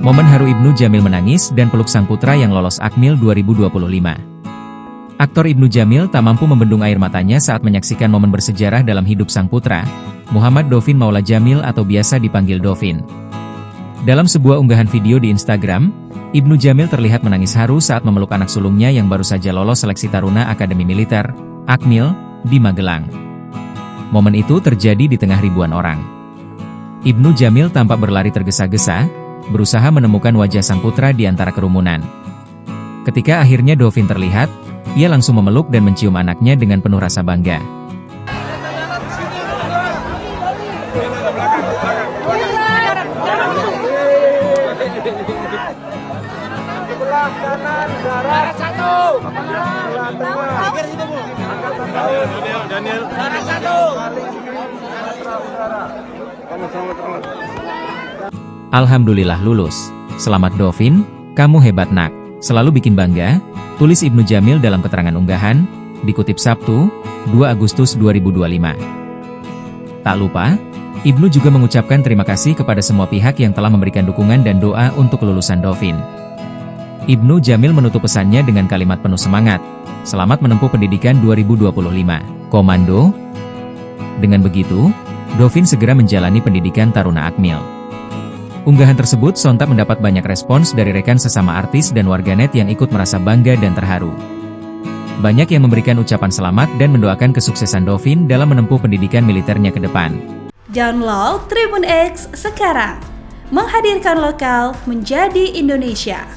Momen haru Ibnu Jamil menangis dan peluk sang putra yang lolos Akmil 2025. Aktor Ibnu Jamil tak mampu membendung air matanya saat menyaksikan momen bersejarah dalam hidup sang putra, Muhammad Dovin Maula Jamil atau biasa dipanggil Dovin. Dalam sebuah unggahan video di Instagram, Ibnu Jamil terlihat menangis haru saat memeluk anak sulungnya yang baru saja lolos seleksi Taruna Akademi Militer, Akmil, di Magelang. Momen itu terjadi di tengah ribuan orang. Ibnu Jamil tampak berlari tergesa-gesa, berusaha menemukan wajah sang putra di antara kerumunan. Ketika akhirnya Dovin terlihat, ia langsung memeluk dan mencium anaknya dengan penuh rasa bangga. Alhamdulillah lulus. Selamat Dovin, kamu hebat nak. Selalu bikin bangga, tulis Ibnu Jamil dalam keterangan unggahan, dikutip Sabtu, 2 Agustus 2025. Tak lupa, Ibnu juga mengucapkan terima kasih kepada semua pihak yang telah memberikan dukungan dan doa untuk kelulusan Dovin. Ibnu Jamil menutup pesannya dengan kalimat penuh semangat, selamat menempuh pendidikan 2025, Komando. Dengan begitu, Dovin segera menjalani pendidikan Taruna Akmil. Unggahan tersebut sontak mendapat banyak respons dari rekan sesama artis dan warganet yang ikut merasa bangga dan terharu. Banyak yang memberikan ucapan selamat dan mendoakan kesuksesan Dovin dalam menempuh pendidikan militernya ke depan. Download Tribun X sekarang, menghadirkan lokal menjadi Indonesia.